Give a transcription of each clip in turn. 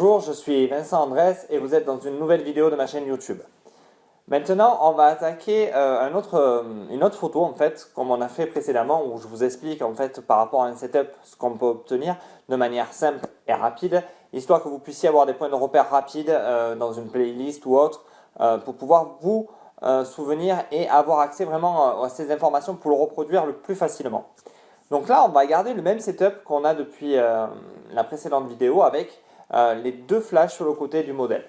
Bonjour, je suis Vincent Andrès et vous êtes dans une nouvelle vidéo de ma chaîne YouTube. Maintenant, on va attaquer une autre photo en fait, comme on a fait précédemment, où je vous explique en fait par rapport à un setup ce qu'on peut obtenir de manière simple et rapide, histoire que vous puissiez avoir des points de repère rapides dans une playlist ou autre, pour pouvoir vous souvenir et avoir accès vraiment à ces informations pour le reproduire le plus facilement. Donc là, on va garder le même setup qu'on a depuis la précédente vidéo avec les deux flashs sur le côté du modèle.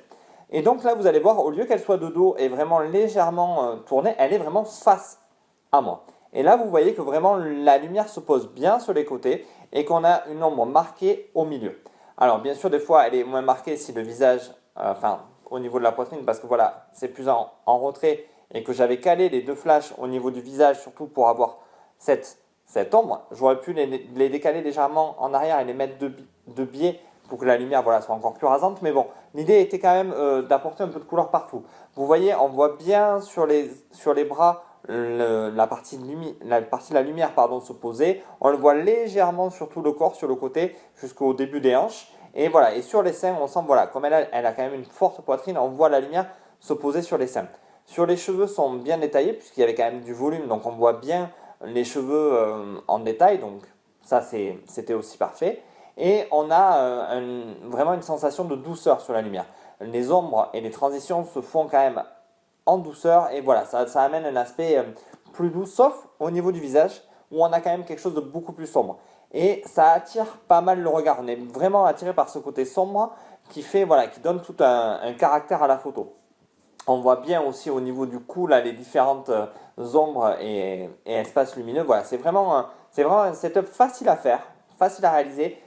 Et donc là, vous allez voir, au lieu qu'elle soit de dos et vraiment légèrement tournée, elle est vraiment face à moi. Et là, vous voyez que vraiment la lumière se pose bien sur les côtés et qu'on a une ombre marquée au milieu. Alors bien sûr, des fois, elle est moins marquée si le visage, au niveau de la poitrine, parce que voilà, c'est plus en retrait et que j'avais calé les deux flashs au niveau du visage, surtout pour avoir cette ombre. J'aurais pu les décaler légèrement en arrière et les mettre de biais pour que la lumière soit encore plus rasante. Mais bon, l'idée était quand même d'apporter un peu de couleur partout. Vous voyez, on voit bien sur les bras la partie de la lumière se poser. On le voit légèrement sur tout le corps, sur le côté, jusqu'au début des hanches. Et voilà, et sur les seins, on sent, voilà, comme elle a quand même une forte poitrine, on voit la lumière se poser sur les seins. Sur les cheveux sont bien détaillés, puisqu'il y avait quand même du volume, donc on voit bien les cheveux en détail, donc ça c'était aussi parfait. Et on a vraiment une sensation de douceur sur la lumière. Les ombres et les transitions se font quand même en douceur et voilà, ça amène un aspect plus doux, sauf au niveau du visage où on a quand même quelque chose de beaucoup plus sombre. Et ça attire pas mal le regard, on est vraiment attiré par ce côté sombre qui donne tout un caractère à la photo. On voit bien aussi au niveau du cou là, les différentes ombres et espaces lumineux. Voilà, c'est vraiment un setup facile à faire, facile à réaliser.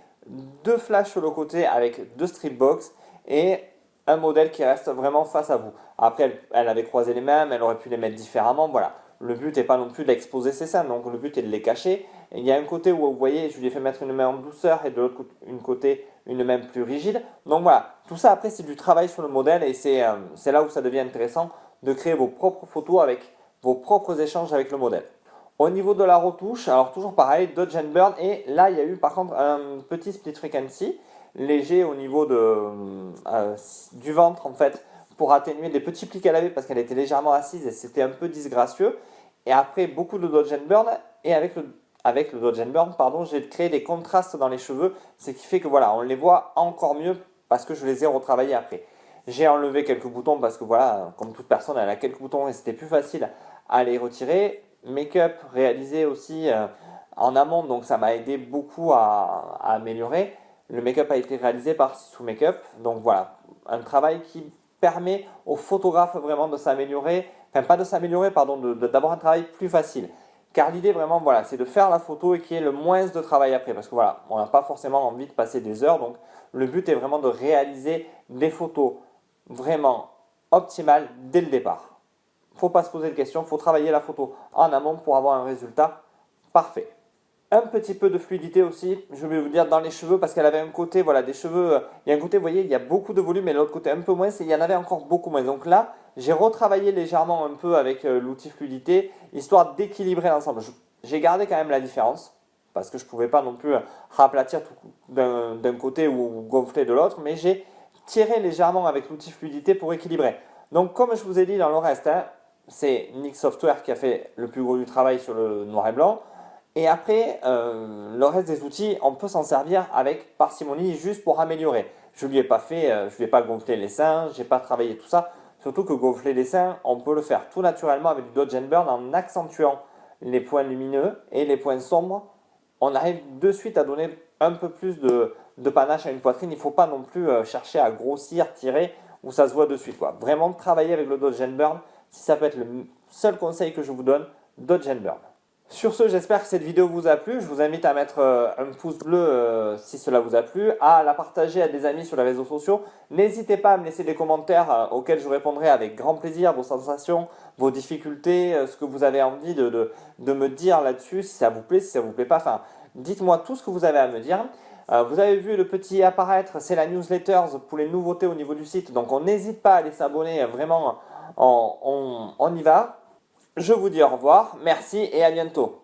Deux flashs sur le côté avec deux strip box et un modèle qui reste vraiment face à vous. Après, elle avait croisé les mêmes, elle aurait pu les mettre différemment. Voilà. Le but n'est pas non plus d'exposer ses seins, donc le but est de les cacher. Et il y a un côté où vous voyez, je lui ai fait mettre une main en douceur et de l'autre côté une main plus rigide. Donc voilà, tout ça après c'est du travail sur le modèle et c'est là où ça devient intéressant de créer vos propres photos avec vos propres échanges avec le modèle. Au niveau de la retouche, alors toujours pareil, Dodge and Burn, et là il y a eu par contre un petit split frequency léger au niveau du ventre en fait, pour atténuer des petits plis qu'elle avait parce qu'elle était légèrement assise et c'était un peu disgracieux. Et après beaucoup de Dodge and Burn, et avec le Dodge and Burn, j'ai créé des contrastes dans les cheveux, ce qui fait que voilà, on les voit encore mieux parce que je les ai retravaillés après. J'ai enlevé quelques boutons parce que voilà, comme toute personne, elle a quelques boutons et c'était plus facile à les retirer. Make-up réalisé aussi en amont, donc ça m'a aidé beaucoup à améliorer. Le make-up a été réalisé par Sissou Make-up, donc voilà, un travail qui permet aux photographes vraiment de s'améliorer, enfin pas de s'améliorer, pardon, d'avoir un travail plus facile. Car l'idée vraiment, voilà, c'est de faire la photo et qu'il y ait le moins de travail après, parce que voilà, on n'a pas forcément envie de passer des heures, donc le but est vraiment de réaliser des photos vraiment optimales dès le départ. Il ne faut pas se poser de questions, il faut travailler la photo en amont pour avoir un résultat parfait. Un petit peu de fluidité aussi, je vais vous dire, dans les cheveux, parce qu'elle avait un côté, voilà, des cheveux, il y a un côté, vous voyez, il y a beaucoup de volume, et l'autre côté un peu moins, il y en avait encore beaucoup moins. Donc là, j'ai retravaillé légèrement un peu avec l'outil fluidité, histoire d'équilibrer l'ensemble. J'ai gardé quand même la différence, parce que je ne pouvais pas non plus raplatir d'un côté ou gonfler de l'autre, mais j'ai tiré légèrement avec l'outil fluidité pour équilibrer. Donc comme je vous ai dit dans le reste, c'est Nik Software qui a fait le plus gros du travail sur le noir et blanc. Et après, le reste des outils, on peut s'en servir avec parcimonie juste pour améliorer. Je ne lui ai pas gonflé les seins, je n'ai pas travaillé tout ça. Surtout que gonfler les seins, on peut le faire tout naturellement avec du Dodge and Burn en accentuant les points lumineux et les points sombres. On arrive de suite à donner un peu plus de panache à une poitrine. Il ne faut pas non plus chercher à grossir, tirer, où ça se voit de suite. Vraiment travailler avec le Dodge and Burn, si ça peut être le seul conseil que je vous donne, Dodge and Burn. Sur ce, j'espère que cette vidéo vous a plu. Je vous invite à mettre un pouce bleu si cela vous a plu, à la partager à des amis sur les réseaux sociaux. N'hésitez pas à me laisser des commentaires auxquels je répondrai avec grand plaisir, vos sensations, vos difficultés, ce que vous avez envie de me dire là-dessus, si ça vous plaît, si ça ne vous plaît pas. Enfin, dites-moi tout ce que vous avez à me dire. Vous avez vu le petit apparaître, c'est la newsletter pour les nouveautés au niveau du site. Donc on n'hésite pas à aller s'abonner, vraiment, on y va. Je vous dis au revoir, merci et à bientôt.